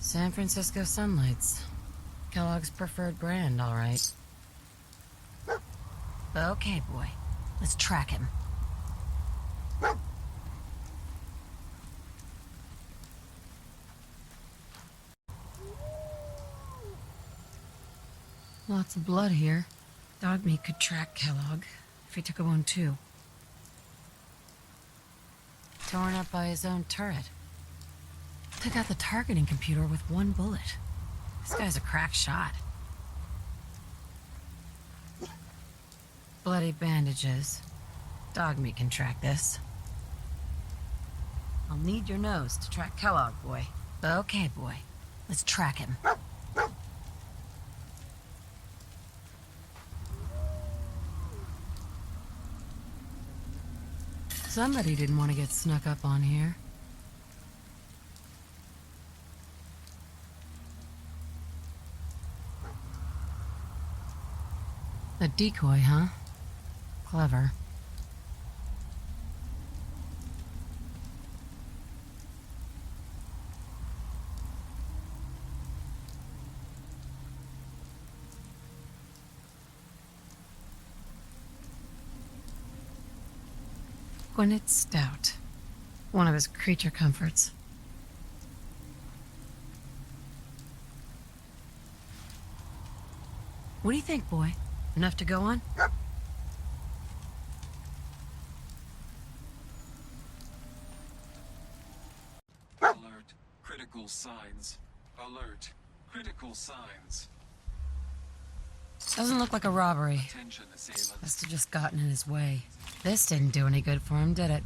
San Francisco Sunlights. Kellogg's preferred brand, all right. Okay, boy. Let's track him. Lots of blood here. Dog meat could track Kellogg if he took a wound too. Torn up by his own turret. Took out the targeting computer with one bullet. This guy's a crack shot. Bloody bandages. Dog meat can track this. I'll need your nose to track Kellogg, boy. Okay, boy. Let's track him. Somebody didn't want to get snuck up on here. A decoy, huh? Clever. Gwyneth Stout. One of his creature comforts. What do you think, boy? Enough to go on? Alert. Critical signs. Alert. Critical signs. Doesn't look like a robbery. Attention assailant. Must have just gotten in his way. This didn't do any good for him, did it?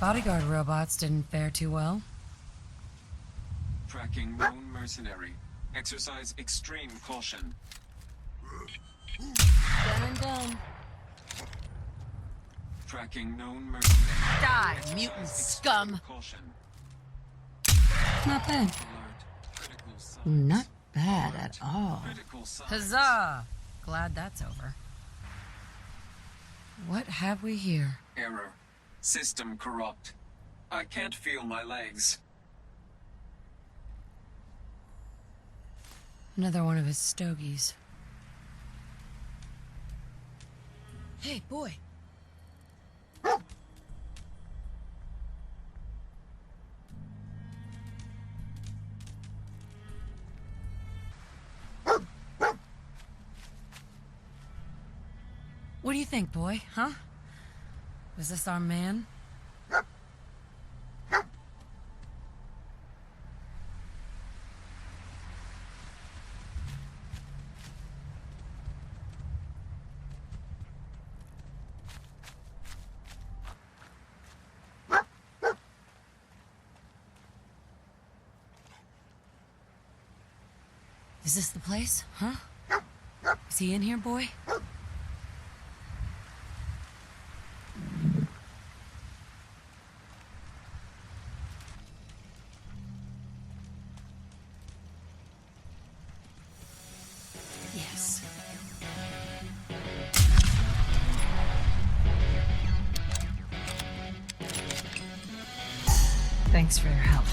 Bodyguard robots didn't fare too well. Tracking known mercenary. Exercise extreme caution. Done and done. Tracking known mercenary. Die, mutant scum! Caution. Not bad. Alert. Critical signs. Not bad at all. Critical signs. Huzzah! Glad that's over. What have we here? Error. System corrupt. I can't feel my legs. Another one of his stogies. Hey, boy. What do you think, boy? Huh? Was this our man? Is this the place? Huh? Is he in here, boy? Yes. Thanks for your help.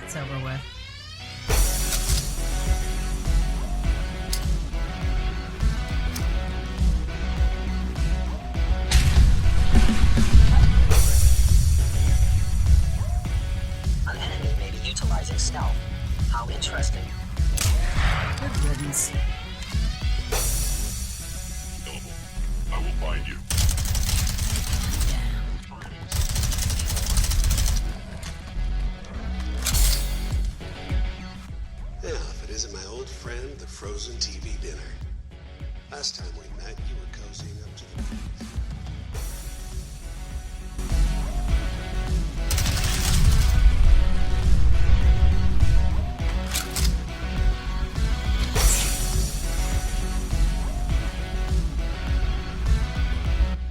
that's over with. An enemy may be utilizing stealth. How interesting. Good riddance. I will find you. Yeah, if it isn't my old friend, the frozen TV dinner. Last time we met, you were cozying up to the feast.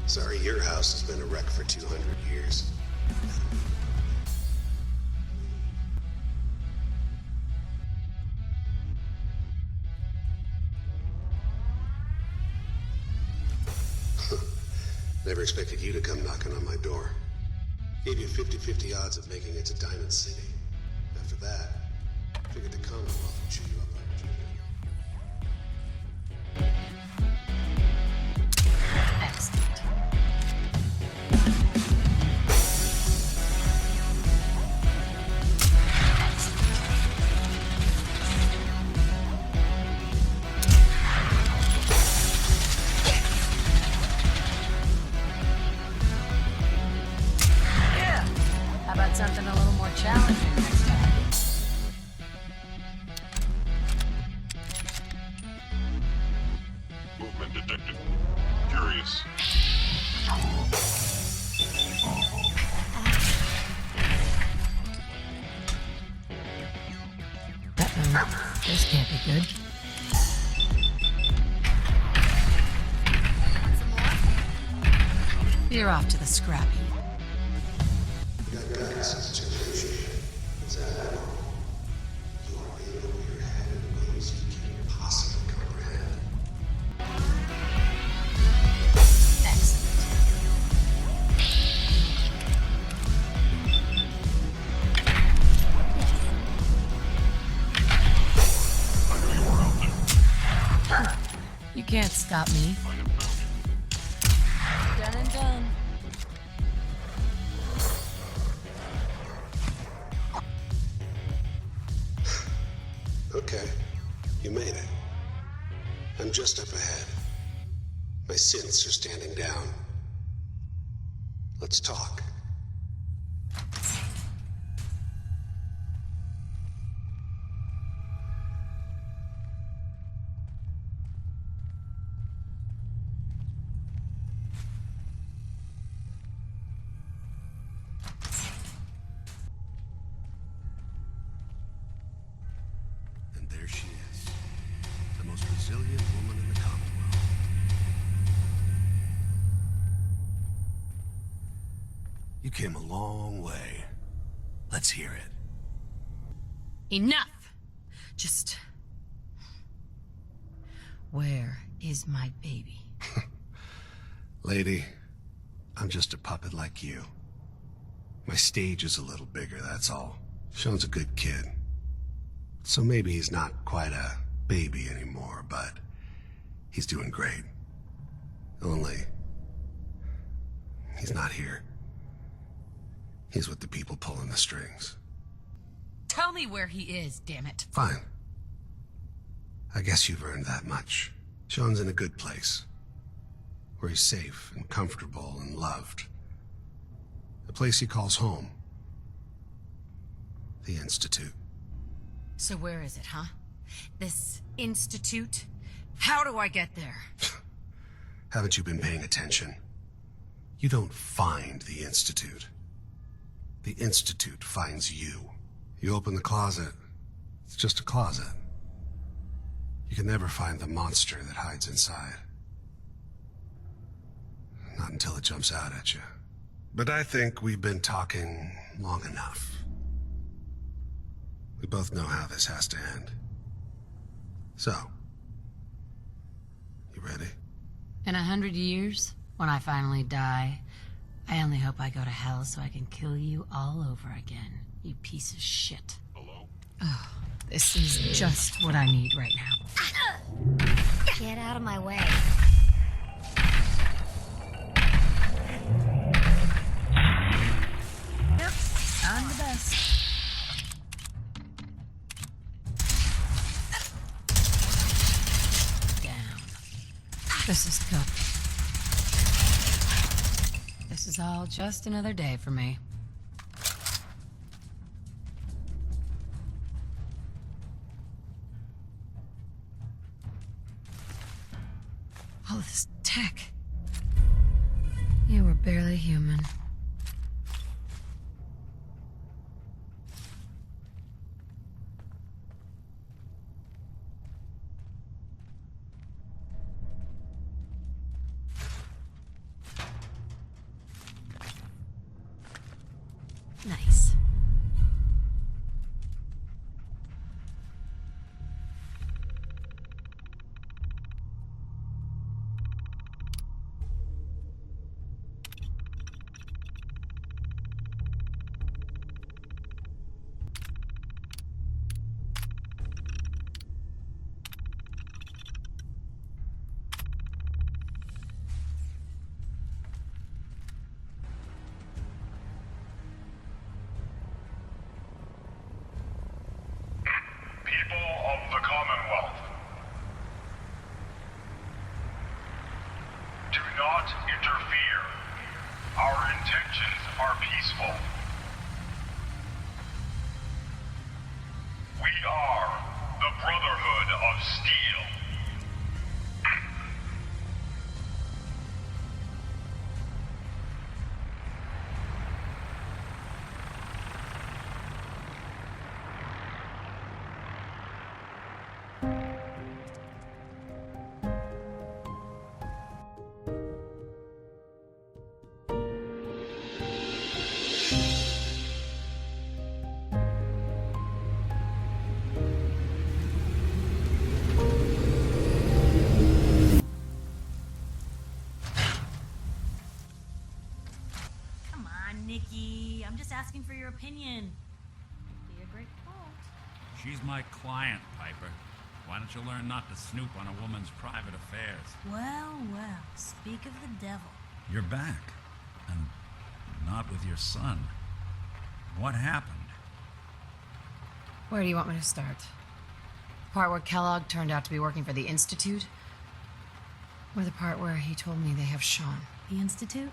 Sorry, your house has been a wreck for 200 years. Never expected you to come knocking on my door. Gave you 50-50 odds of making it to Diamond City. After that, figured the Commonwealth would chew you up like junior. Excellent. Yeah. How about something a little more challenging next time? Movement detected. Curious. Uh-oh. This can't be good. You're off to the scrap heap. You got guts as a generation. Is that all? You are in over your head in ways you can't possibly comprehend. Excellent. I know you are out there. You can't stop me. I have found you. Done and done. Okay, you made it. I'm just up ahead. My synths are standing down. Let's talk. And there she is, the most resilient woman in the Commonwealth. You came a long way. Let's hear it. Enough! Just... Where is my baby? Lady, I'm just a puppet like you. My stage is a little bigger, that's all. Sean's a good kid. So maybe he's not quite a baby anymore, but he's doing great. Only, he's not here. He's with the people pulling the strings. Tell me where he is, damn it. Fine. I guess you've earned that much. Sean's in a good place, where he's safe and comfortable and loved. A place he calls home. The Institute. So where is it, huh? This institute? How do I get there? Haven't you been paying attention? You don't find the Institute. The Institute finds you. You open the closet, it's just a closet. You can never find the monster that hides inside. Not until it jumps out at you. But I think we've been talking long enough. We both know how this has to end. So, you ready? In 100 years, when I finally die, I only hope I go to hell so I can kill you all over again, you piece of shit. Alone? This is just what I need right now. Get out of my way. Yep, I'm the best. Down. This is cooked. This is all just another day for me. All this tech. You were barely human. Nice. People of the Commonwealth, do not interfere. Our intentions are peaceful. We are the Brotherhood of Steel. Come on, Nikki. I'm just asking for your opinion. Be a great quote. She's my client, Piper. Why don't you learn not to snoop on a woman's private affairs? Well, well, speak of the devil. You're back. And not with your son. What happened? Where do you want me to start? Part where Kellogg turned out to be working for the Institute? Or the part where he told me they have Sean? The Institute?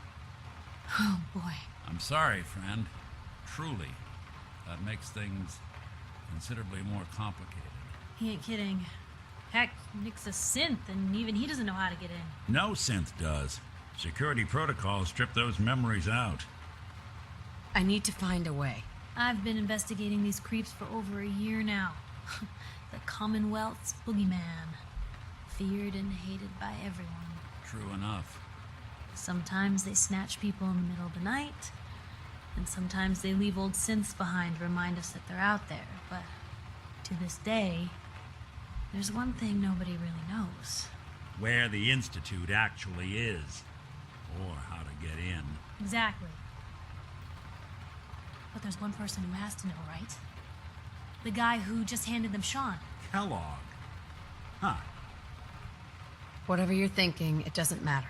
Oh, boy. I'm sorry, friend. Truly. That makes things considerably more complicated. He ain't kidding. Heck, Nick's a synth, and even he doesn't know how to get in. No synth does. Security protocols strip those memories out. I need to find a way. I've been investigating these creeps for over a year now. The Commonwealth's boogeyman. Feared and hated by everyone. True enough. Sometimes they snatch people in the middle of the night, and sometimes they leave old synths behind to remind us that they're out there. But to this day, there's one thing nobody really knows. Where the Institute actually is. Or how to get in. Exactly. But there's one person who has to know, right? The guy who just handed them Sean. Kellogg. Huh. Whatever you're thinking, it doesn't matter.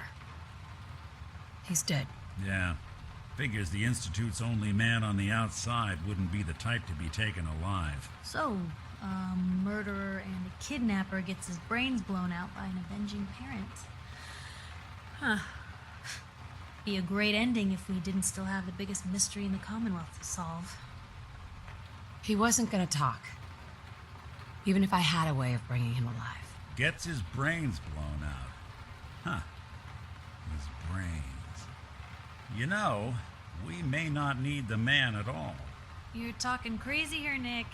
He's dead. Yeah. Figures the Institute's only man on the outside wouldn't be the type to be taken alive. So, a murderer and a kidnapper gets his brains blown out by an avenging parent. Huh. Be a great ending if we didn't still have the biggest mystery in the Commonwealth to solve. He wasn't gonna talk. Even if I had a way of bringing him alive. Gets his brains blown out. Huh. His brains. You know, we may not need the man at all. You're talking crazy here, Nick.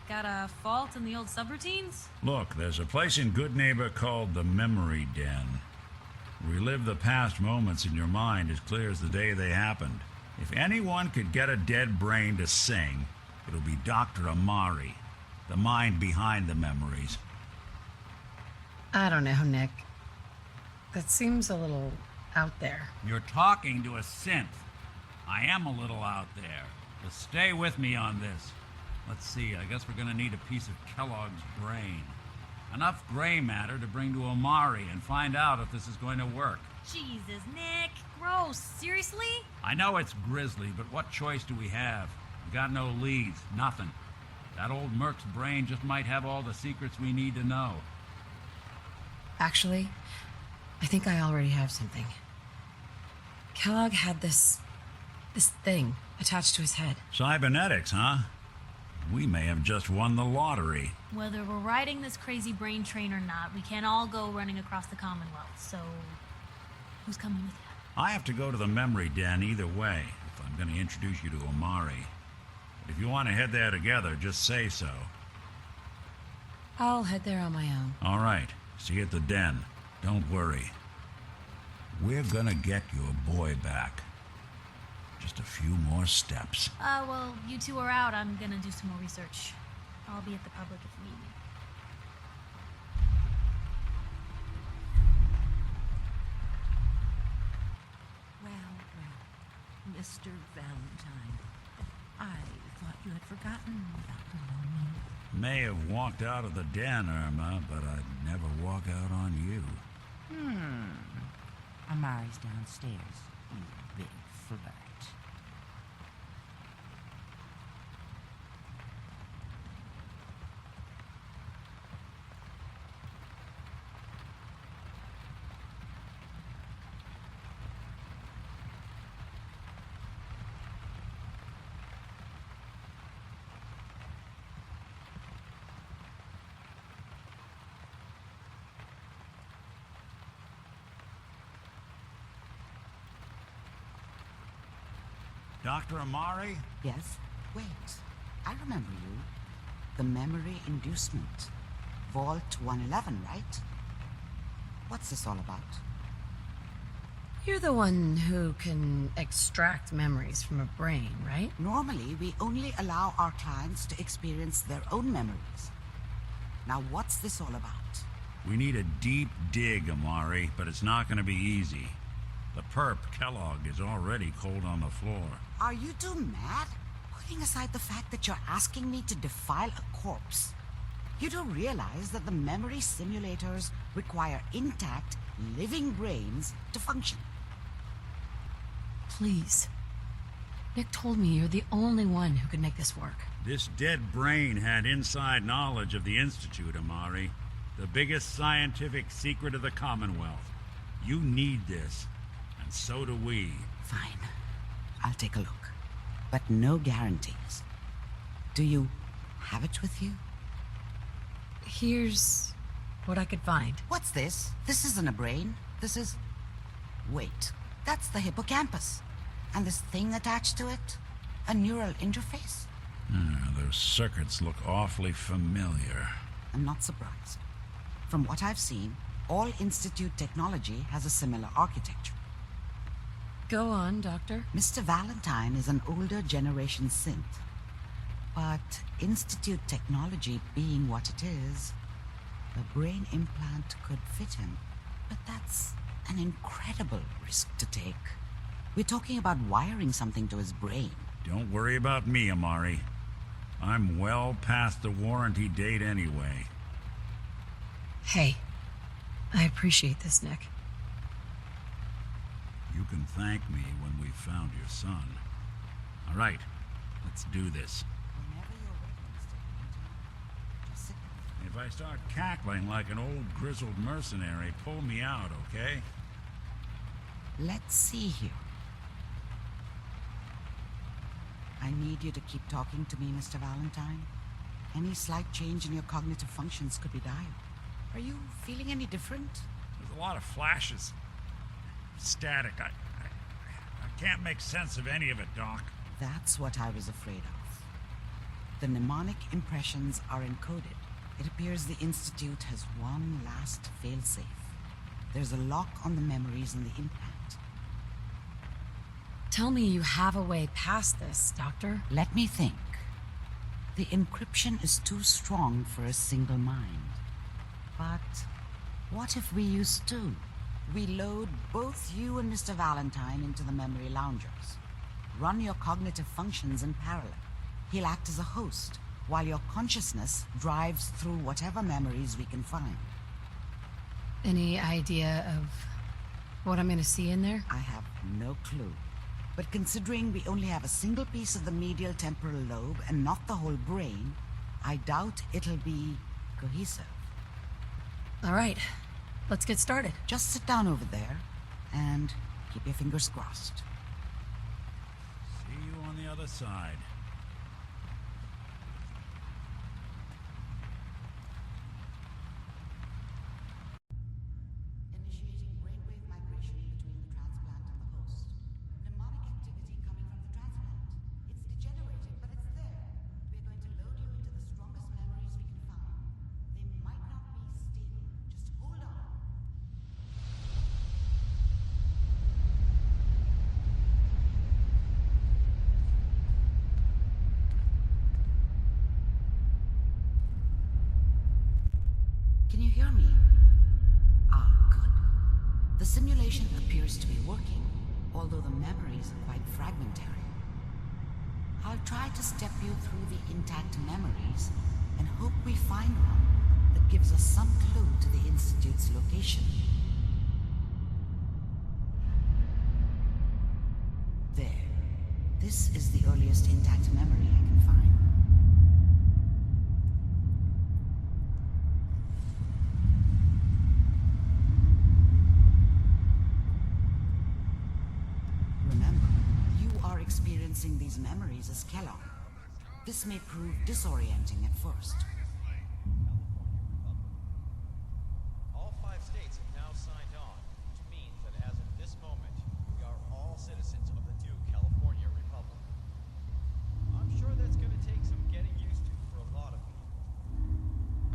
Got a fault in the old subroutines? Look, there's a place in Good Neighbor called the Memory Den. Relive the past moments in your mind as clear as the day they happened. If anyone could get a dead brain to sing, it'll be Dr. Amari, the mind behind the memories. I don't know, Nick. That seems a little out there. You're talking to a synth. I am a little out there, but stay with me on this. Let's see, I guess we're gonna need a piece of Kellogg's brain. Enough gray matter to bring to Omari and find out if this is going to work. Jesus, Nick. Gross. Seriously? I know it's grisly, but what choice do we have? We got no leads, nothing. That old Merc's brain just might have all the secrets we need to know. Actually, I think I already have something. Kellogg had this thing attached to his head. Cybernetics, huh? We may have just won the lottery. Whether we're riding this crazy brain train or not, we can't all go running across the Commonwealth, so who's coming with you? I have to go to the memory den either way, if I'm going to introduce you to Omari. But if you want to head there together, just say so. I'll head there on my own. All right. See you at the den. Don't worry. We're gonna get your boy back. Just a few more steps. Well, you two are out. I'm gonna do some more research. I'll be at the public if you need me. Well, Mr. Valentine, I thought you had forgotten about the lonely. May have walked out of the den, Irma, but I'd never walk out on you. Amari's downstairs, you big flirt. Dr. Amari? Yes? Wait, I remember you. The memory inducement. Vault 111, right? What's this all about? You're the one who can extract memories from a brain, right? Normally, we only allow our clients to experience their own memories. Now, what's this all about? We need a deep dig, Amari, but it's not going to be easy. The perp, Kellogg, is already cold on the floor. Are you two mad? Putting aside the fact that you're asking me to defile a corpse, you do realize that the memory simulators require intact, living brains to function. Please. Nick told me you're the only one who could make this work. This dead brain had inside knowledge of the Institute, Amari. The biggest scientific secret of the Commonwealth. You need this, and so do we. Fine. I'll take a look. But no guarantees. Do you have it with you? Here's what I could find. What's this? This isn't a brain. This is... Wait. That's the hippocampus. And this thing attached to it? A neural interface? Those circuits look awfully familiar. I'm not surprised. From what I've seen, all Institute technology has a similar architecture. Go on, Doctor. Mr. Valentine is an older generation synth. But Institute technology being what it is, the brain implant could fit him. But that's an incredible risk to take. We're talking about wiring something to his brain. Don't worry about me, Amari. I'm well past the warranty date anyway. Hey, I appreciate this, Nick. You can thank me when we've found your son. All right, let's do this. Whenever you're ready, Mr. Valentine, just sit down. If I start cackling like an old grizzled mercenary, pull me out, okay? Let's see here. I need you to keep talking to me, Mr. Valentine. Any slight change in your cognitive functions could be dire. Are you feeling any different? There's a lot of flashes. Static. I can't make sense of any of it, Doc. That's what I was afraid of. The mnemonic impressions are encoded. It appears the Institute has one last failsafe. There's a lock on the memories in the implant. Tell me you have a way past this, Doctor. Let me think. The encryption is too strong for a single mind. But what if we use two? We load both you and Mr. Valentine into the memory loungers. Run your cognitive functions in parallel. He'll act as a host, while your consciousness drives through whatever memories we can find. Any idea of what I'm gonna see in there? I have no clue. But considering we only have a single piece of the medial temporal lobe and not the whole brain, I doubt it'll be cohesive. All right, let's get started. Just sit down over there and keep your fingers crossed. See you on the other side. Initiating brainwave migration between the transplant and the host. Mnemonic activity coming from the transplant. It's degenerated, but it's there. We're going to load you into the strongest memories we can find. They might not be stable. Just hold on. Can you hear me? Ah, good. The simulation appears to be working, although the memories are quite fragmentary. I'll try to step you through the intact memories and hope we find one that gives us some clue to the Institute's location. There. This is the earliest intact memory I can find. Remember, you are experiencing these memories as Kellogg. This may prove disorienting at first. All 5 states have now signed on, which means that as of this moment, we are all citizens of the new California Republic. I'm sure that's going to take some getting used to for a lot of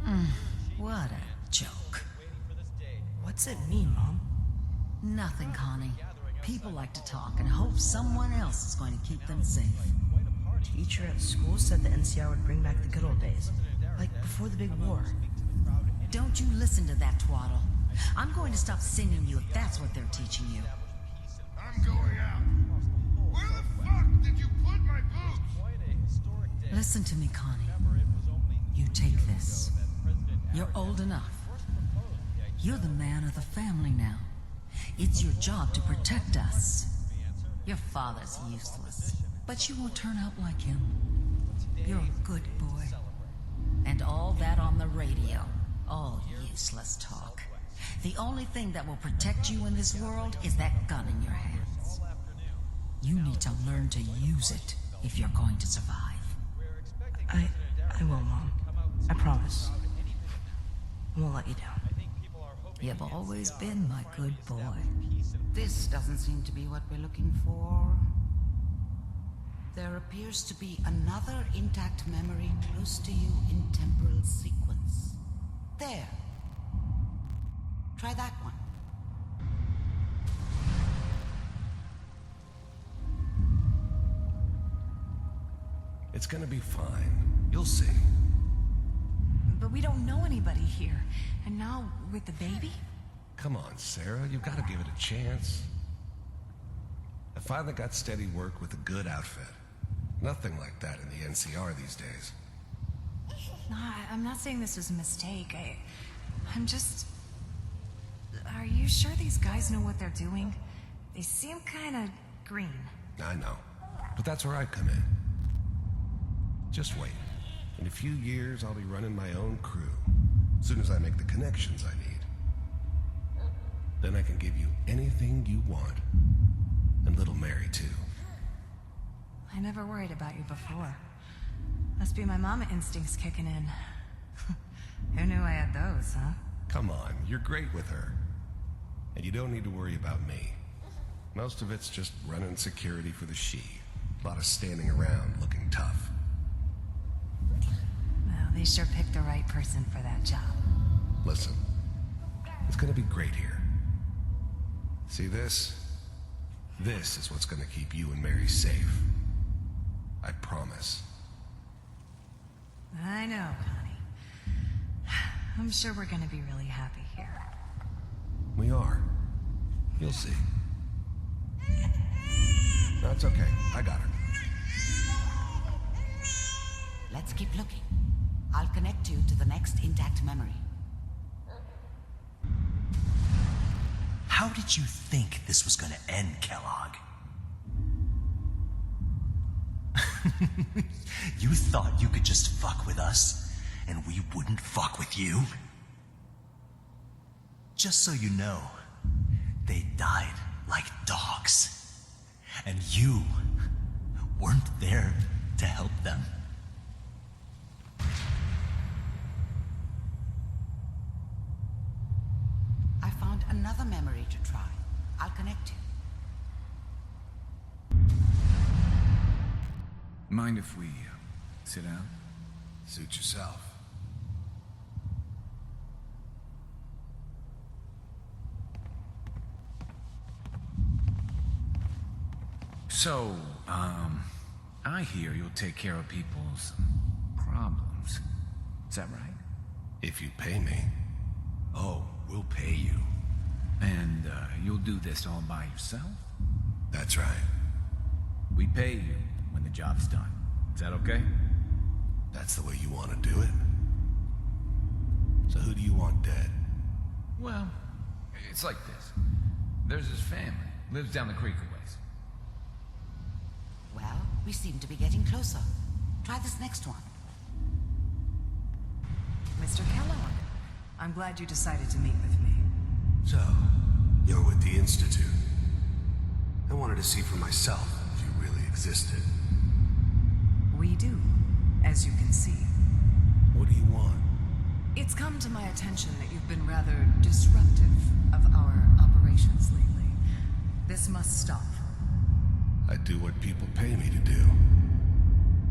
people. What a joke. Waiting for this day. What's it mean, Mom? Nothing, Connie. People like to talk and hope someone else is going to keep them safe. Teacher at school said the NCR would bring back the good old days. Like before the big war. Don't you listen to that twaddle. I'm going to stop singing you if that's what they're teaching you. I'm going out. Where the fuck did you put my boots? Quite a historic day. Listen to me, Connie. Remember, it was only You take years this. ago that President You're Harrison old enough. first proposed the idea You're the man of the family now. It's your job to protect us. Your father's useless, but you won't turn out like him. You're a good boy. And all that on the radio, all useless talk. The only thing that will protect you in this world is that gun in your hands. You need to learn to use it if you're going to survive. I will, Mom. I promise. I won't let you down. You've always been my good boy. This doesn't seem to be what we're looking for. There appears to be another intact memory close to you in temporal sequence. There. Try that one. It's gonna be fine. You'll see. But we don't know anybody here. And now, with the baby? Come on, Sarah. You've got to give it a chance. I finally got steady work with a good outfit. Nothing like that in the NCR these days. No, I'm not saying this was a mistake. I'm just... Are you sure these guys know what they're doing? They seem kind of green. I know. But that's where I come in. Just wait. In a few years, I'll be running my own crew. As soon as I make the connections I need. Then I can give you anything you want. And little Mary, too. I never worried about you before. Must be my mama instincts kicking in. Who knew I had those, huh? Come on, you're great with her. And you don't need to worry about me. Most of it's just running security for the she. A lot of standing around looking tough. Well, they sure picked the right person for that job. Listen, it's gonna be great here. See this? This is what's gonna keep you and Mary safe. I promise. I know, Connie. I'm sure we're gonna be really happy here. We are. You'll see. No, it's okay. I got her. Let's Let's keep looking. I'll connect you to the next intact memory. How did you think this was gonna end, Kellogg? You thought you could just fuck with us, and we wouldn't fuck with you? Just so you know, they died like dogs. And you weren't there to help them. I found another memory to try. I'll connect you. Mind if we sit down? Suit yourself. So, I hear you'll take care of people's problems. Is that right? If you pay me. Oh, we'll pay you. And, you'll do this all by yourself? That's right. We pay you when the job's done. Is that okay? That's the way you want to do it? So who do you want dead? Well, it's like this. There's his family. Lives down the creek a ways. Well, we seem to be getting closer. Try this next one. Mr. Kellogg, I'm glad you decided to meet with me. So, you're with the Institute. I wanted to see for myself if you really existed. We do, as you can see. What do you want? It's come to my attention that you've been rather disruptive of our operations lately. This must stop. I do what people pay me to do.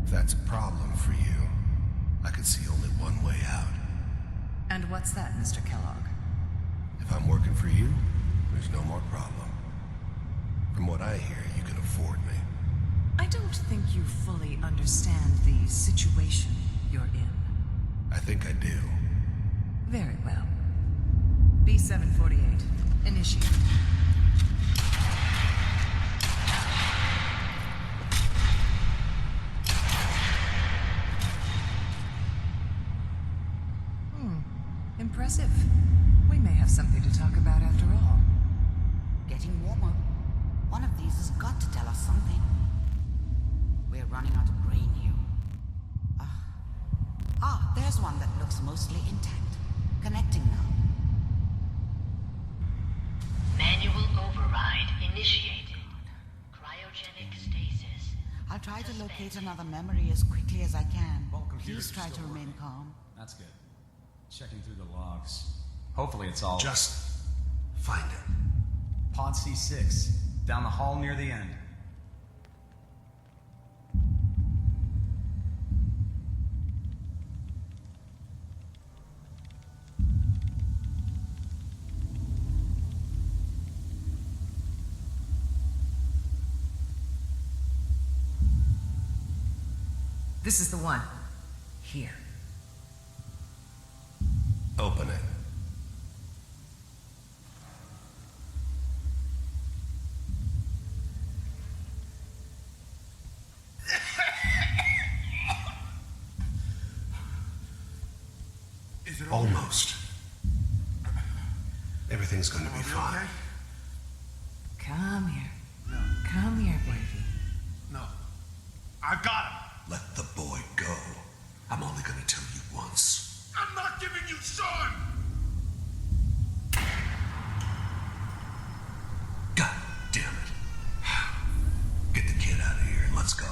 If that's a problem for you, I could see only one way out. And what's that, Mr. Kellogg? If I'm working for you, there's no more problem. From what I hear, you can afford me. I don't think you fully understand the situation you're in. I think I do. Very well. B-748, initiate. Impressive. We may have something to talk about after all. Getting warmer. One of these has got to tell us something. We're running out of brain here. There's one that looks mostly intact. Connecting now. Manual override initiated. Cryogenic stasis. I'll try to locate another memory as quickly as I can. Please try to remain calm. That's good. Checking through the logs. Hopefully it's all... Just find it. Pod C6. Down the hall near the end. This is the one. Here. Open it. Is it Almost. Everything's going to be fine. Okay? Come here. No. Come here, baby. No. I've got him. Let the boy go. I'm only going to tell you once. I'm not giving you Sean! God damn it. Get the kid out of here and let's go.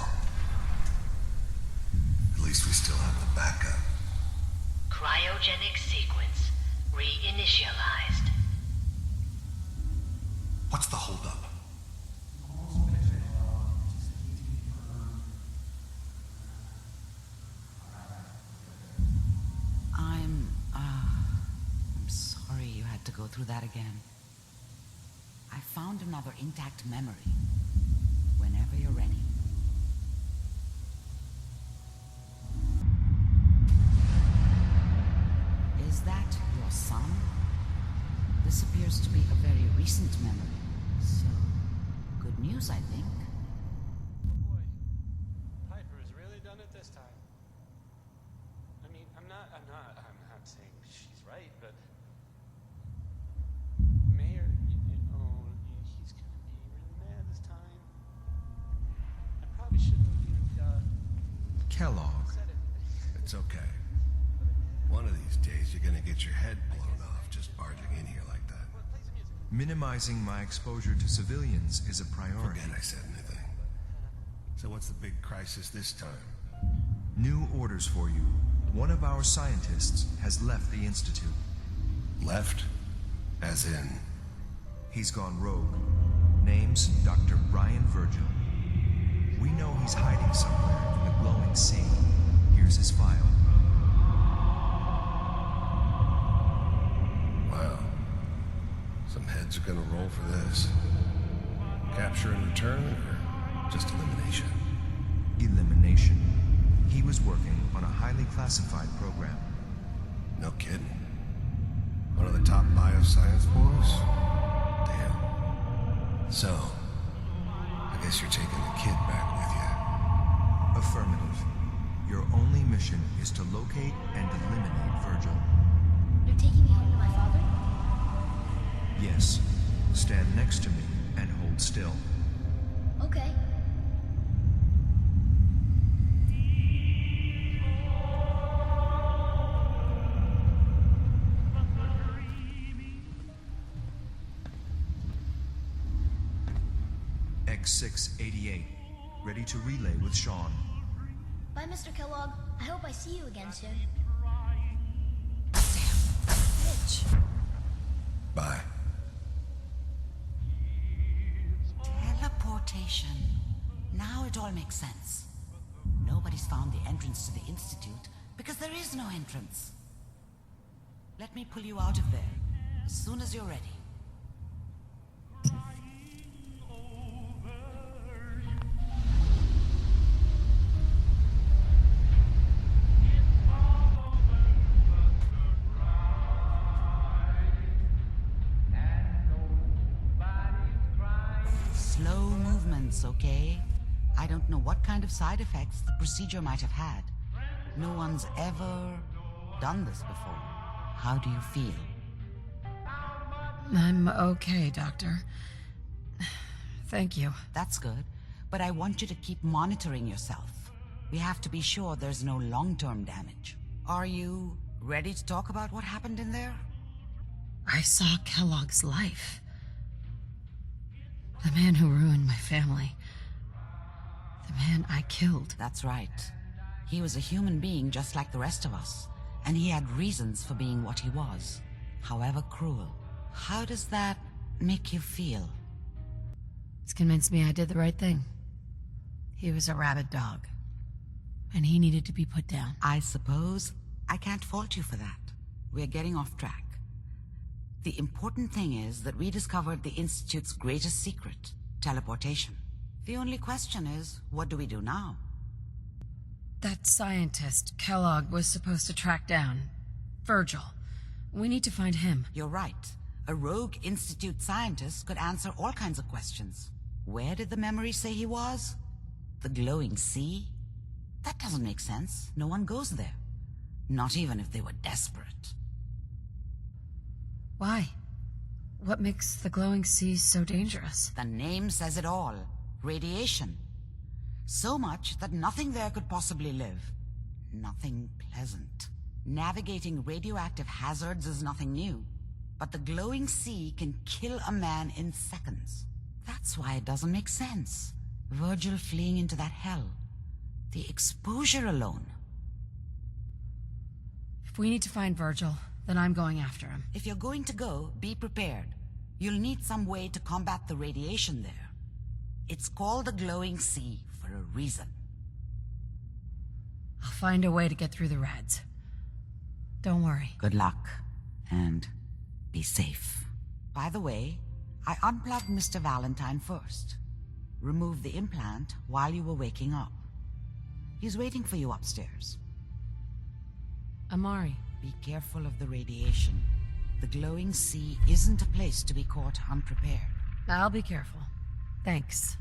At least we still have the backup. Cryogenic sequence reinitialized. What's the holdup? I'm sorry you had to go through that again. I found another intact memory. Whenever you're ready. Is that your son? This appears to be a very recent memory. So, good news, I think. Oh boy. Piper has really done it this time. I'm not saying she's right, but Mayor, he's gonna be really mad this time. I probably shouldn't have, Kellogg. said it. It's okay. One of these days you're gonna get your head blown off just barging in here like that. Minimizing my exposure to civilians is a priority. Forget I said anything. So what's the big crisis this time? New orders for you. One of our scientists has left the Institute. Left? As in? He's gone rogue. Name's Dr. Brian Virgil. We know he's hiding somewhere in the glowing sea. Here's his file. Wow. Some heads are gonna roll for this. Capture and return, or just elimination? Elimination. He was working on a highly classified program. No kidding. One of the top bioscience boys? Damn. So, I guess you're taking the kid back with you. Affirmative. Your only mission is to locate and eliminate Virgil. You're taking me home to my father? Yes. Stand next to me and hold still. Okay. X688. Ready to relay with Sean. Bye, Mr. Kellogg. I hope I see you again soon. Bitch. Bye. Teleportation. Now it all makes sense. Nobody's found the entrance to the Institute because there is no entrance. Let me pull you out of there as soon as you're ready. Slow movements, okay? I don't know what kind of side effects the procedure might have had. No one's ever done this before. How do you feel? I'm okay, Doctor. Thank you. That's good, but I want you to keep monitoring yourself. We have to be sure there's no long-term damage. Are you ready to talk about what happened in there? I saw Kellogg's life. The man who ruined my family. The man I killed. That's right. He was a human being just like the rest of us, and he had reasons for being what he was, however cruel. How does that make you feel? It's convinced me I did the right thing. He was a rabid dog, and he needed to be put down. I suppose I can't fault you for that. We're getting off track. The important thing is that we discovered the Institute's greatest secret, teleportation. The only question is, what do we do now? That scientist Kellogg was supposed to track down. Virgil. We need to find him. You're right. A rogue Institute scientist could answer all kinds of questions. Where did the memory say he was? The glowing sea? That doesn't make sense. No one goes there. Not even if they were desperate. Why? What makes the glowing sea so dangerous? The name says it all. Radiation. So much that nothing there could possibly live. Nothing pleasant. Navigating radioactive hazards is nothing new. But the glowing sea can kill a man in seconds. That's why it doesn't make sense. Virgil fleeing into that hell. The exposure alone. If we need to find Virgil, then I'm going after him. If you're going to go, be prepared. You'll need some way to combat the radiation there. It's called the glowing sea for a reason. I'll find a way to get through the rads. Don't worry. Good luck, and be safe. By the way, I unplugged Mr. Valentine first. Removed the implant while you were waking up. He's waiting for you upstairs. Amari. Be careful of the radiation. The glowing sea isn't a place to be caught unprepared. I'll be careful. Thanks.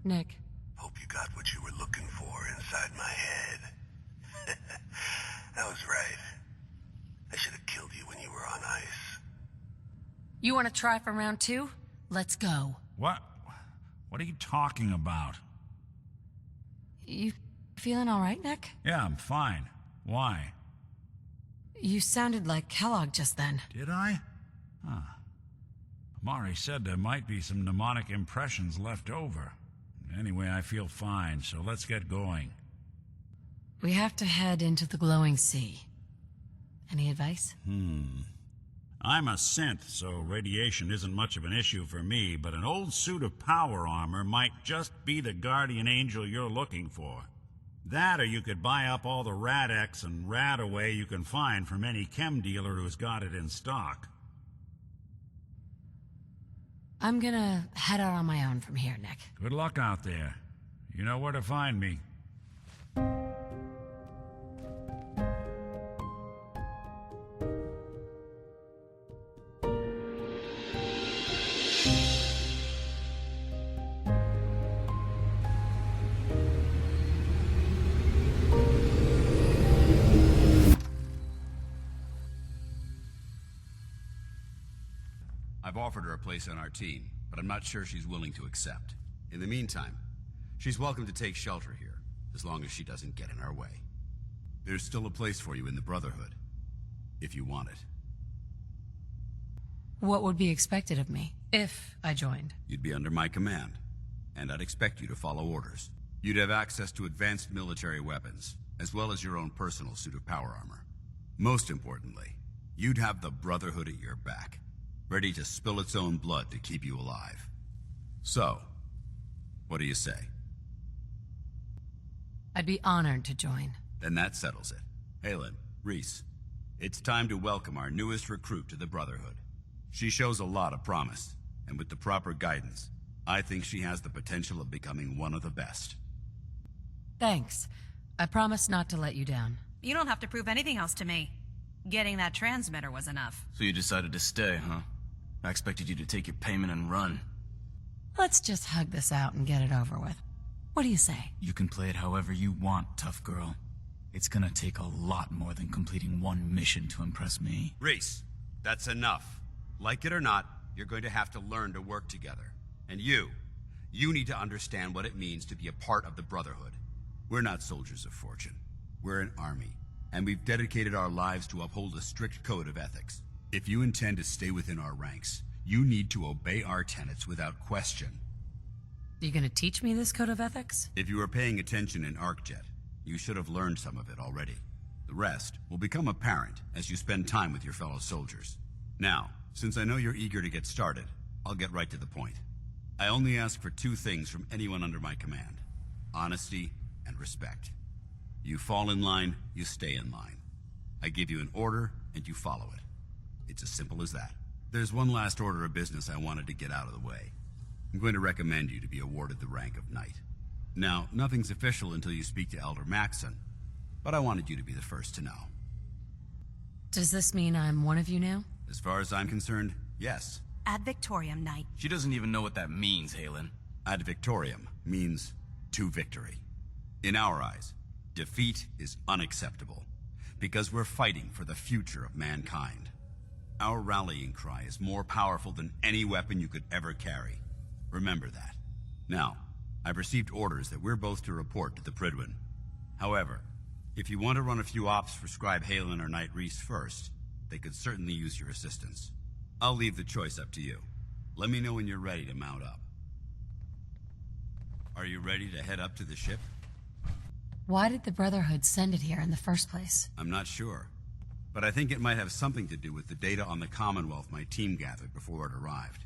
Nick. Hope you got what you were looking for inside my head. I was right. I should have killed you when you were on ice. You want to try for round 2? Let's go. What? What are you talking about? You feeling all right, Nick? Yeah, I'm fine. Why? You sounded like Kellogg just then. Did I? Huh. Amari said there might be some mnemonic impressions left over. Anyway, I feel fine, so let's get going. We have to head into the glowing sea. Any advice? I'm a synth, so radiation isn't much of an issue for me, but an old suit of power armor might just be the guardian angel you're looking for. That, or you could buy up all the Rad-X and Rad-Away you can find from any chem dealer who's got it in stock. I'm gonna head out on my own from here, Nick. Good luck out there. You know where to find me. I've offered her a place on our team, but I'm not sure she's willing to accept. In the meantime, she's welcome to take shelter here, as long as she doesn't get in our way. There's still a place for you in the Brotherhood, if you want it. What would be expected of me, if I joined? You'd be under my command, and I'd expect you to follow orders. You'd have access to advanced military weapons, as well as your own personal suit of power armor. Most importantly, you'd have the Brotherhood at your back, ready to spill its own blood to keep you alive. So, what do you say? I'd be honored to join. Then that settles it. Halen, Reese, it's time to welcome our newest recruit to the Brotherhood. She shows a lot of promise, and with the proper guidance, I think she has the potential of becoming one of the best. Thanks. I promise not to let you down. You don't have to prove anything else to me. Getting that transmitter was enough. So you decided to stay, huh? I expected you to take your payment and run. Let's just hug this out and get it over with. What do you say? You can play it however you want, tough girl. It's gonna take a lot more than completing one mission to impress me. Reese, that's enough. Like it or not, you're going to have to learn to work together. And you need to understand what it means to be a part of the Brotherhood. We're not soldiers of fortune. We're an army, and we've dedicated our lives to uphold a strict code of ethics. If you intend to stay within our ranks, you need to obey our tenets without question. You gonna teach me this code of ethics? If you were paying attention in ArcJet, you should have learned some of it already. The rest will become apparent as you spend time with your fellow soldiers. Now, since I know you're eager to get started, I'll get right to the point. I only ask for 2 things from anyone under my command: honesty and respect. You fall in line, you stay in line. I give you an order, and you follow it. It's as simple as that. There's one last order of business I wanted to get out of the way. I'm going to recommend you to be awarded the rank of Knight. Now, nothing's official until you speak to Elder Maxson, but I wanted you to be the first to know. Does this mean I'm one of you now? As far as I'm concerned, yes. Ad Victoriam, Knight. She doesn't even know what that means, Halen. Ad Victoriam means to victory. In our eyes, defeat is unacceptable, because we're fighting for the future of mankind. Our rallying cry is more powerful than any weapon you could ever carry. Remember that. Now, I've received orders that we're both to report to the Prydwen. However, if you want to run a few ops for Scribe Halen or Knight Reese first, they could certainly use your assistance. I'll leave the choice up to you. Let me know when you're ready to mount up. Are you ready to head up to the ship? Why did the Brotherhood send it here in the first place? I'm not sure, but I think it might have something to do with the data on the Commonwealth my team gathered before it arrived.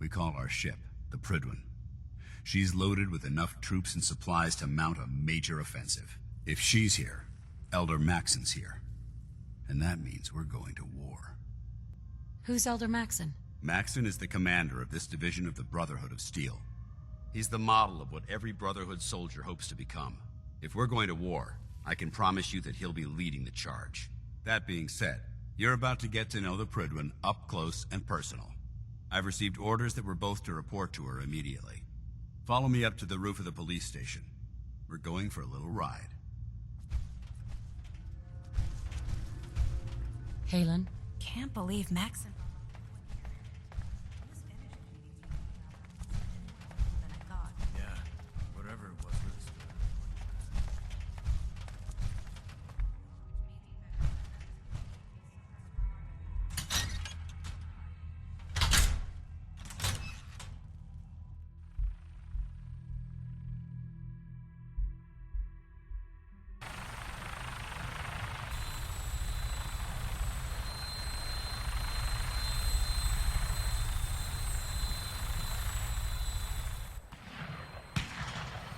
We call our ship the Prydwen. She's loaded with enough troops and supplies to mount a major offensive. If she's here, Elder Maxson's here. And that means we're going to war. Who's Elder Maxson? Maxson is the commander of this division of the Brotherhood of Steel. He's the model of what every Brotherhood soldier hopes to become. If we're going to war, I can promise you that he'll be leading the charge. That being said, you're about to get to know the Prydwen up close and personal. I've received orders that we're both to report to her immediately. Follow me up to the roof of the police station. We're going for a little ride. Halen? Can't believe Max and... Yeah, whatever it was really stood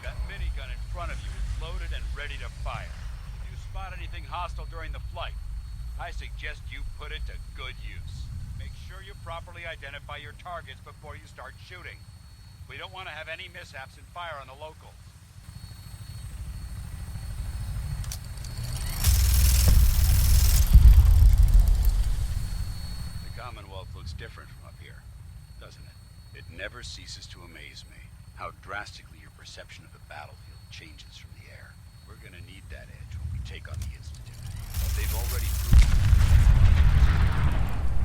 That minigun in front of you is loaded and ready to fire. If you spot anything hostile during the flight, I suggest you put it to good use. Make sure you properly identify your targets before you start shooting. We don't want to have any mishaps and fire on the locals. The Commonwealth looks different from up here, doesn't it? It never ceases to amaze me how drastically your perception of the battlefield changes from the air. We're gonna need that edge when we take on the Institute. They've already proven it,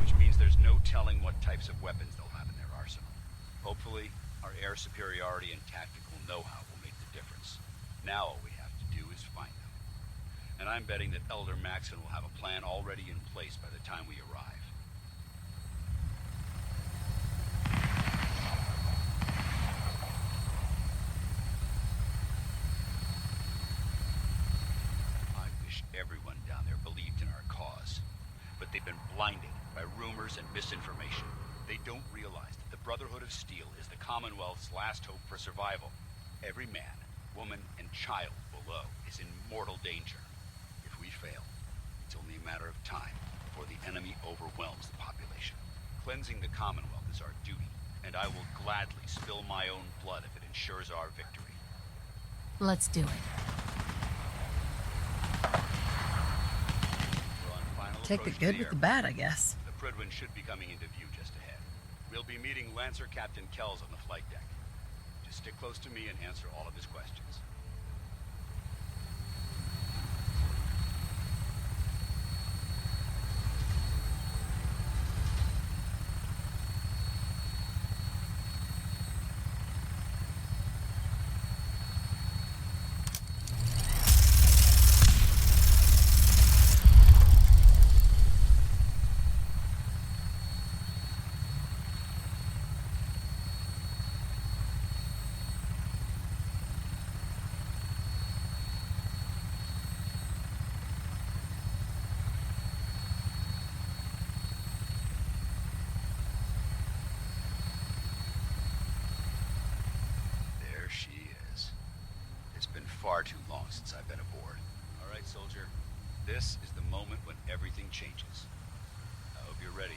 which means there's no telling what types of weapons they'll have in their arsenal. Hopefully, our air superiority and tactical know-how will make the difference. Now all we have to do is find them. And I'm betting that Elder Maxon will have a plan already in place by the time we arrive. I wish everyone down there believed in our cause. But they've been blinded by rumors and misinformation. They don't realize that the Brotherhood of Steel is the Commonwealth's last hope for survival. Every man, woman, and child below is in mortal danger. If we fail, it's only a matter of time before the enemy overwhelms the population. Cleansing the Commonwealth is our duty, and I will gladly spill my own blood if it ensures our victory. Let's do it. We're on final Take the approach to good with the airport. bad, I guess. The Pridwin should be coming into view just ahead. We'll be meeting Lancer Captain Kells on the flight deck. Just stick close to me and answer all of his questions. There she is. It's been far too long since I've been aboard. All right, soldier. This is the moment when everything changes. I hope you're ready.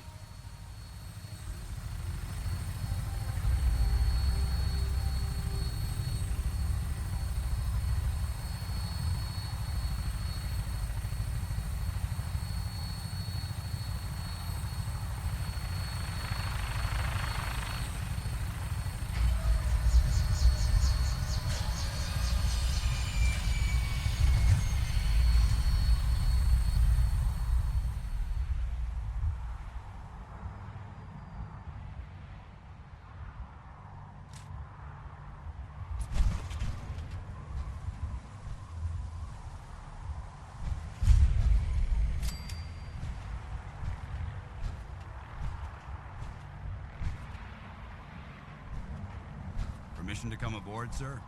Permission to come aboard, sir?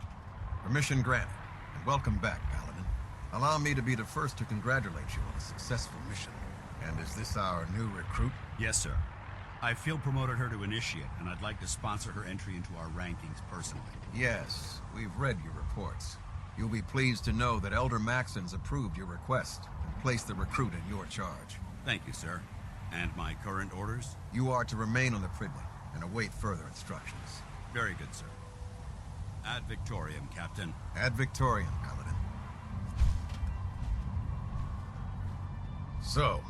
Permission granted, and welcome back, Paladin. Allow me to be the first to congratulate you on a successful mission. And is this our new recruit? Yes, sir. I field promoted her to initiate, and I'd like to sponsor her entry into our rankings personally. Yes, we've read your reports. You'll be pleased to know that Elder Maxon's approved your request and placed the recruit in your charge. Thank you, sir. And my current orders? You are to remain on the Pridwin and await further instructions. Very good, sir. Ad Victoriam, Captain. Ad Victoriam, Paladin. So,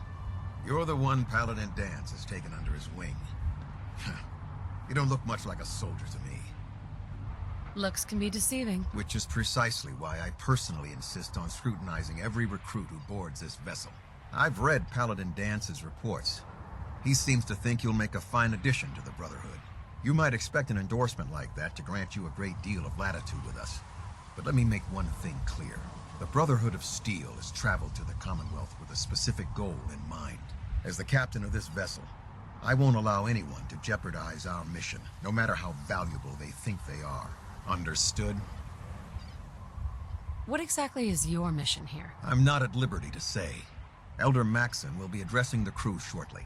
you're the one Paladin Danse has taken under his wing. You don't look much like a soldier to me. Looks can be deceiving. Which is precisely why I personally insist on scrutinizing every recruit who boards this vessel. I've read Paladin Dance's reports. He seems to think you'll make a fine addition to the Brotherhood. You might expect an endorsement like that to grant you a great deal of latitude with us. But let me make one thing clear. The Brotherhood of Steel has traveled to the Commonwealth with a specific goal in mind. As the captain of this vessel, I won't allow anyone to jeopardize our mission, no matter how valuable they think they are. Understood? What exactly is your mission here? I'm not at liberty to say. Elder Maxon will be addressing the crew shortly,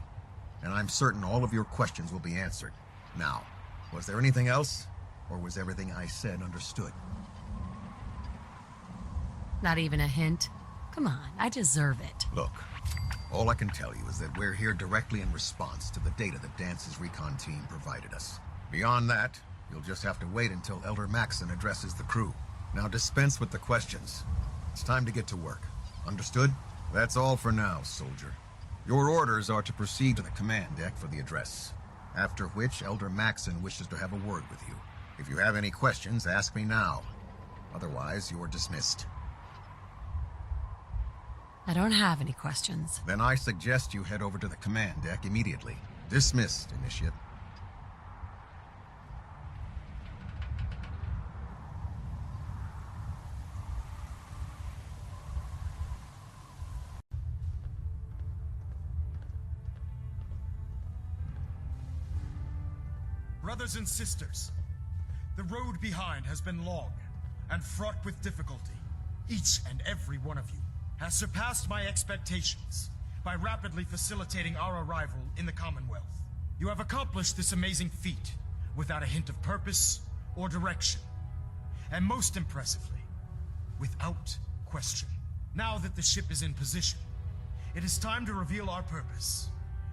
and I'm certain all of your questions will be answered. Now, was there anything else, or was everything I said understood? Not even a hint? Come on, I deserve it. Look, all I can tell you is that we're here directly in response to the data that Dance's recon team provided us. Beyond that, you'll just have to wait until Elder Maxon addresses the crew. Now dispense with the questions. It's time to get to work. Understood? That's all for now, soldier. Your orders are to proceed to the command deck for the address, after which Elder Maxon wishes to have a word with you. If you have any questions, ask me now. Otherwise, you're dismissed. I don't have any questions. Then I suggest you head over to the command deck immediately. Dismissed, Initiate. Brothers and sisters, the road behind has been long and fraught with difficulty. Each and every one of you has surpassed my expectations by rapidly facilitating our arrival in the Commonwealth. You have accomplished this amazing feat without a hint of purpose or direction, and most impressively, without question. Now that the ship is in position, it is time to reveal our purpose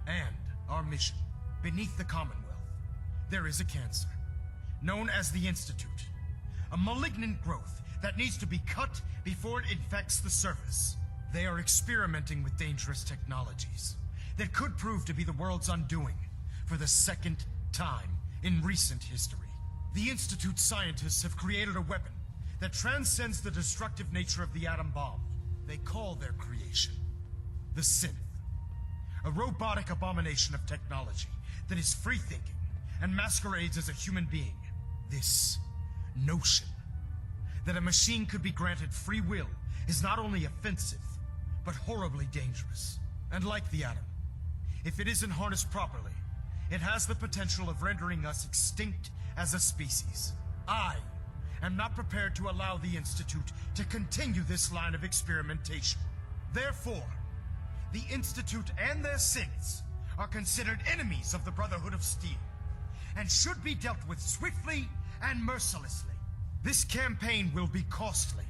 and our mission. Beneath the Commonwealth, there is a cancer, known as the Institute, a malignant growth that needs to be cut before it infects the surface. They are experimenting with dangerous technologies that could prove to be the world's undoing for the second time in recent history. The Institute scientists have created a weapon that transcends the destructive nature of the atom bomb. They call their creation the Synth, a robotic abomination of technology that is free-thinking and masquerades as a human being. This notion that a machine could be granted free will is not only offensive, but horribly dangerous. And like the atom, if it isn't harnessed properly, it has the potential of rendering us extinct as a species. I am not prepared to allow the Institute to continue this line of experimentation. Therefore, the Institute and their synths are considered enemies of the Brotherhood of Steel, and should be dealt with swiftly and mercilessly. This campaign will be costly,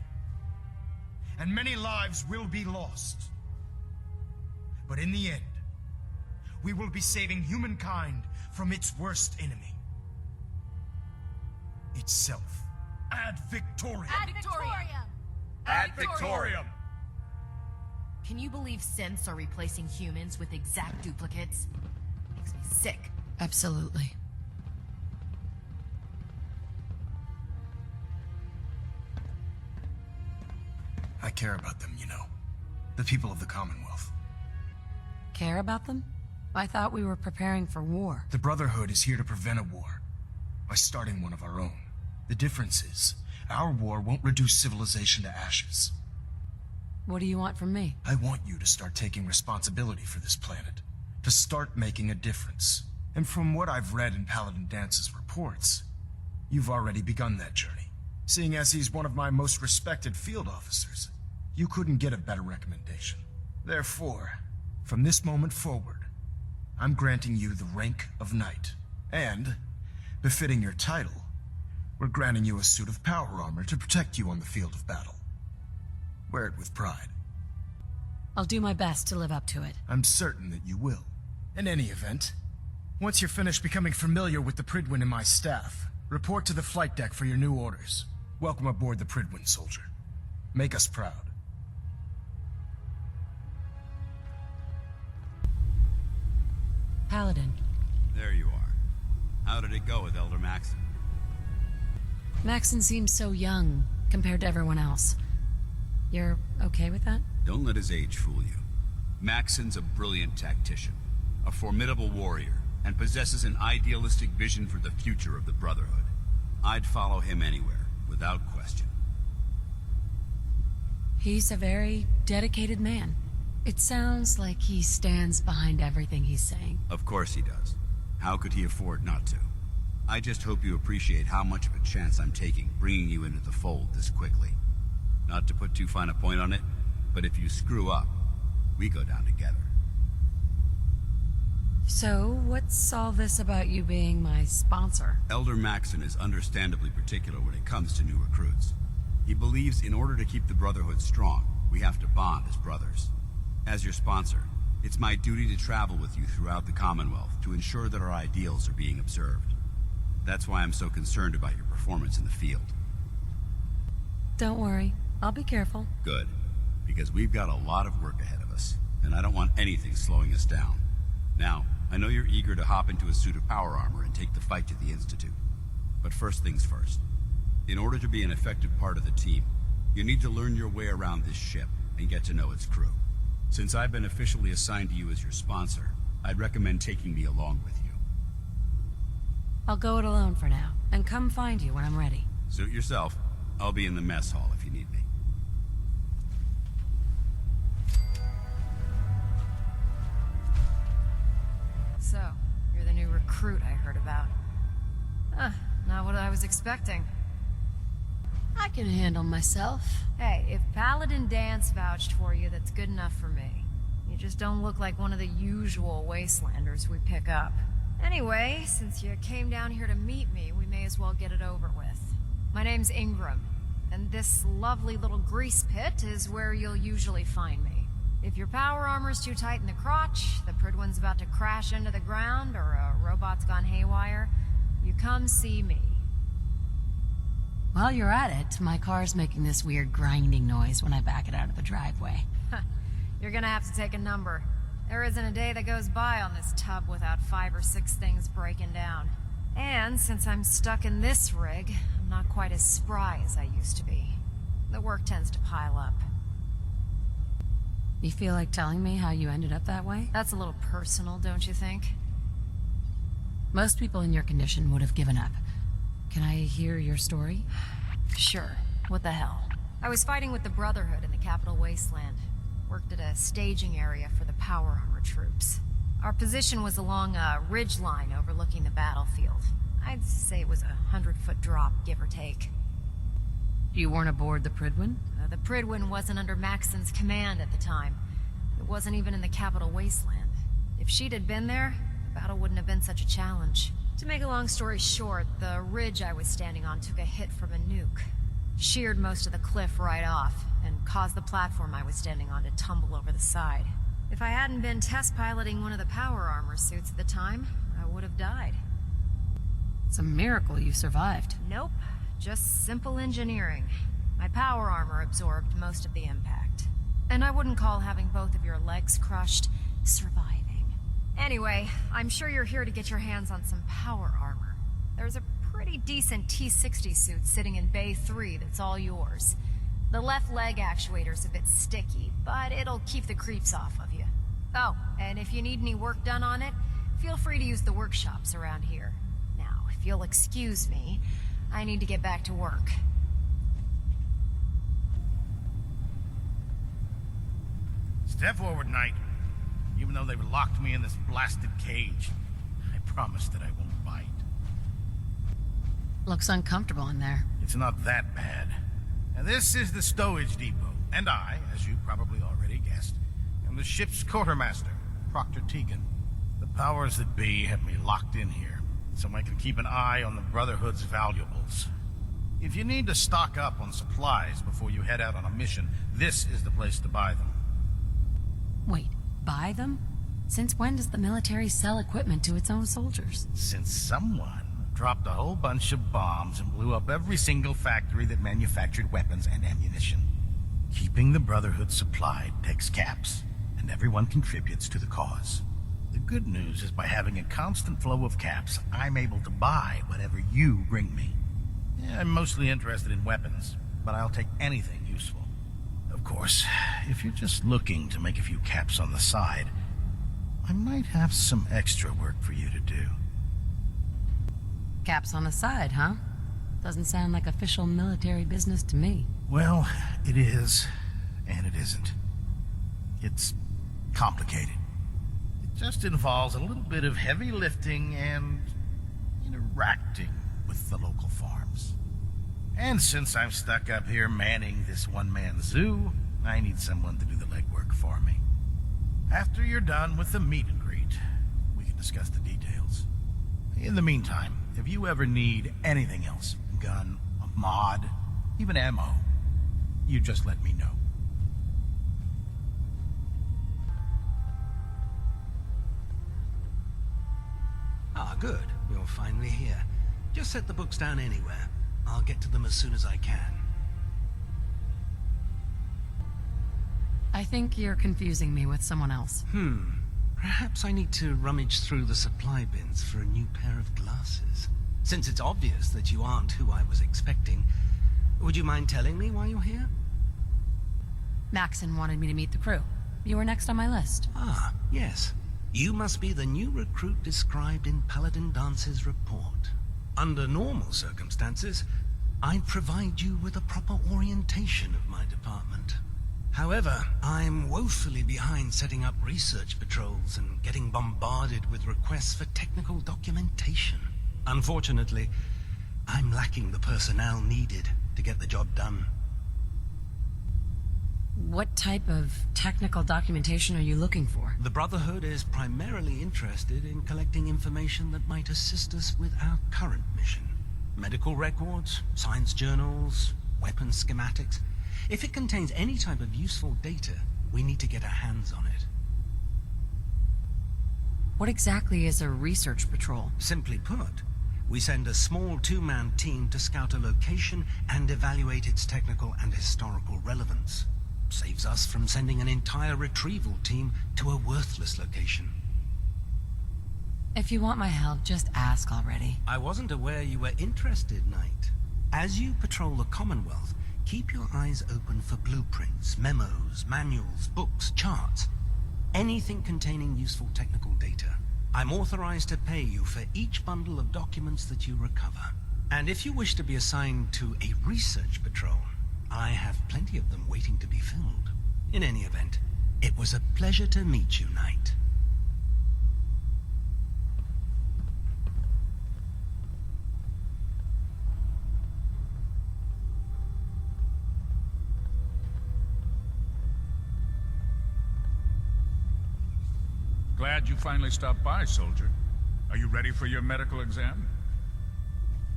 and many lives will be lost. But in the end, we will be saving humankind from its worst enemy. Itself. Ad Victoriam! Ad Victoriam! Ad Victoriam! Can you believe synths are replacing humans with exact duplicates? Makes me sick. Absolutely. I care about them, you know. The people of the Commonwealth. Care about them? I thought we were preparing for war. The Brotherhood is here to prevent a war by starting one of our own. The difference is, our war won't reduce civilization to ashes. What do you want from me? I want you to start taking responsibility for this planet, to start making a difference. And from what I've read in Paladin Dance's reports, you've already begun that journey. Seeing as he's one of my most respected field officers, you couldn't get a better recommendation. Therefore, from this moment forward, I'm granting you the rank of Knight. And, befitting your title, we're granting you a suit of power armor to protect you on the field of battle. Wear it with pride. I'll do my best to live up to it. I'm certain that you will. In any event, once you're finished becoming familiar with the Pridwin and my staff, report to the flight deck for your new orders. Welcome aboard the Pridwin, soldier. Make us proud. Paladin. There you are. How did it go with Elder Maxon? Maxon seems so young compared to everyone else. You're okay with that? Don't let his age fool you. Maxon's a brilliant tactician, a formidable warrior, and possesses an idealistic vision for the future of the Brotherhood. I'd follow him anywhere, without question. He's a very dedicated man. It sounds like he stands behind everything he's saying. Of course he does. How could he afford not to? I just hope you appreciate how much of a chance I'm taking bringing you into the fold this quickly. Not to put too fine a point on it, but if you screw up, we go down together. So, what's all this about you being my sponsor? Elder Maxon is understandably particular when it comes to new recruits. He believes in order to keep the Brotherhood strong, we have to bond as brothers. As your sponsor, it's my duty to travel with you throughout the Commonwealth to ensure that our ideals are being observed. That's why I'm so concerned about your performance in the field. Don't worry, I'll be careful. Good, because we've got a lot of work ahead of us, and I don't want anything slowing us down. Now, I know you're eager to hop into a suit of power armor and take the fight to the Institute. But first things first. In order to be an effective part of the team, you need to learn your way around this ship and get to know its crew. Since I've been officially assigned to you as your sponsor, I'd recommend taking me along with you. I'll go it alone for now, and come find you when I'm ready. Suit yourself. I'll be in the mess hall if you need me. So, you're the new recruit I heard about. Not what I was expecting. I can handle myself. Hey, if Paladin Dance vouched for you, that's good enough for me. You just don't look like one of the usual wastelanders we pick up. Anyway, since you came down here to meet me, we may as well get it over with. My name's Ingram, and this lovely little grease pit is where you'll usually find me. If your power armor's too tight in the crotch, the Pridwin's about to crash into the ground, or a robot's gone haywire, you come see me. While you're at it, my car's making this weird grinding noise when I back it out of the driveway. You're gonna have to take a number. There isn't a day that goes by on this tub without 5 or 6 things breaking down. And since I'm stuck in this rig, I'm not quite as spry as I used to be. The work tends to pile up. You feel like telling me how you ended up that way? That's a little personal, don't you think? Most people in your condition would have given up. Can I hear your story? Sure. What the hell? I was fighting with the Brotherhood in the Capital Wasteland. Worked at a staging area for the power armor troops. Our position was along a ridge line overlooking the battlefield. I'd say it was a 100-foot drop, give or take. You weren't aboard the Pridwin? The Pridwin wasn't under Maxon's command at the time. It wasn't even in the Capital Wasteland. If she'd had been there, the battle wouldn't have been such a challenge. To make a long story short, the ridge I was standing on took a hit from a nuke. Sheared most of the cliff right off, and caused the platform I was standing on to tumble over the side. If I hadn't been test piloting one of the power armor suits at the time, I would have died. It's a miracle you survived. Nope, just simple engineering. My power armor absorbed most of the impact. And I wouldn't call having both of your legs crushed surviving. Anyway, I'm sure you're here to get your hands on some power armor. There's a pretty decent T-60 suit sitting in Bay 3 that's all yours. The left leg actuator's a bit sticky, but it'll keep the creeps off of you. Oh, and if you need any work done on it, feel free to use the workshops around here. Now, if you'll excuse me, I need to get back to work. Step forward, Knight. Even though they've locked me in this blasted cage, I promise that I won't bite. Looks uncomfortable in there. It's not that bad. And this is the stowage depot, and I, as you probably already guessed, am the ship's quartermaster, Proctor Tegan. The powers that be have me locked in here, so I can keep an eye on the Brotherhood's valuables. If you need to stock up on supplies before you head out on a mission, this is the place to buy them. Wait, buy them? Since when does the military sell equipment to its own soldiers? Since someone dropped a whole bunch of bombs and blew up every single factory that manufactured weapons and ammunition. Keeping the Brotherhood supplied takes caps, and everyone contributes to the cause. The good news is by having a constant flow of caps, I'm able to buy whatever you bring me. Yeah, I'm mostly interested in weapons, but I'll take anything useful. Of course, if you're just looking to make a few caps on the side, I might have some extra work for you to do. Caps on the side, huh? Doesn't sound like official military business to me. Well, it is, and it isn't. It's complicated. It just involves a little bit of heavy lifting and interacting with the local farms. And since I'm stuck up here manning this one-man zoo, I need someone to do the legwork for me. After you're done with the meet and greet, we can discuss the details. In the meantime, if you ever need anything else, a gun, a mod, even ammo, you just let me know. Ah, good. You're finally here. Just set the books down anywhere. I'll get to them as soon as I can. I think you're confusing me with someone else. Perhaps I need to rummage through the supply bins for a new pair of glasses. Since it's obvious that you aren't who I was expecting, would you mind telling me why you're here? Maxon wanted me to meet the crew. You were next on my list. Ah, yes. You must be the new recruit described in Paladin Dance's report. Under normal circumstances, I'd provide you with a proper orientation of my department. However, I'm woefully behind setting up research patrols and getting bombarded with requests for technical documentation. Unfortunately, I'm lacking the personnel needed to get the job done. What type of technical documentation are you looking for? The Brotherhood is primarily interested in collecting information that might assist us with our current mission. Medical records, science journals, weapon schematics. If it contains any type of useful data, we need to get our hands on it. What exactly is a research patrol? Simply put, we send a small two-man team to scout a location and evaluate its technical and historical relevance. Saves us from sending an entire retrieval team to a worthless location. If you want my help, just ask already. I wasn't aware you were interested, Knight. As you patrol the Commonwealth, keep your eyes open for blueprints, memos, manuals, books, charts. Anything containing useful technical data. I'm authorized to pay you for each bundle of documents that you recover. And if you wish to be assigned to a research patrol, I have plenty of them waiting to be filled. In any event, it was a pleasure to meet you, Knight. Glad you finally stopped by, soldier. Are you ready for your medical exam?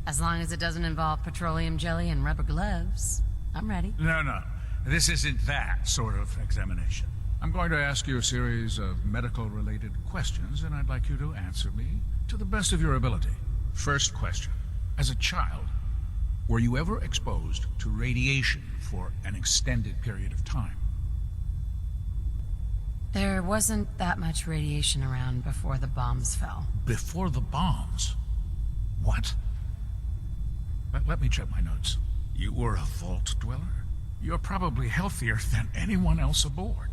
As long as it doesn't involve petroleum jelly and rubber gloves, I'm ready. No. This isn't that sort of examination. I'm going to ask you a series of medical-related questions, and I'd like you to answer me to the best of your ability. First question. As a child, were you ever exposed to radiation for an extended period of time? There wasn't that much radiation around before the bombs fell. Before the bombs? What? Let me check my notes. You were a vault dweller? You're probably healthier than anyone else aboard.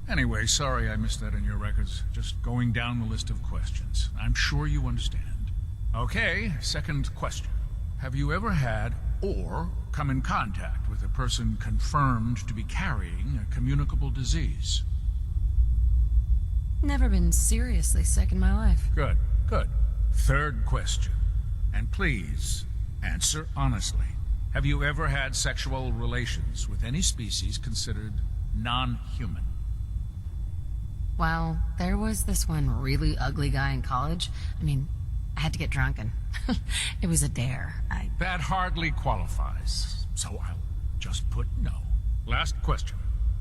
Anyway, sorry I missed that in your records. Just going down the list of questions. I'm sure you understand. Okay, second question. Have you ever had or come in contact with a person confirmed to be carrying a communicable disease? Never been seriously sick in my life. Good. Third question. And please, answer honestly. Have you ever had sexual relations with any species considered non-human? Well, there was this one really ugly guy in college. I had to get drunk and it was a dare. That hardly qualifies, so I'll just put no. Last question.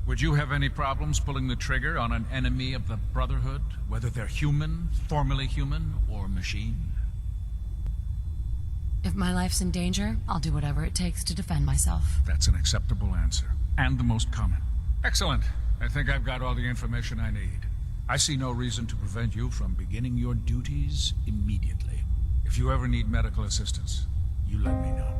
Would you have any problems pulling the trigger on an enemy of the Brotherhood, whether they're human, formerly human, or machine? If my life's in danger, I'll do whatever it takes to defend myself. That's an acceptable answer, and the most common. Excellent. I think I've got all the information I need. I see no reason to prevent you from beginning your duties immediately. If you ever need medical assistance, you let me know.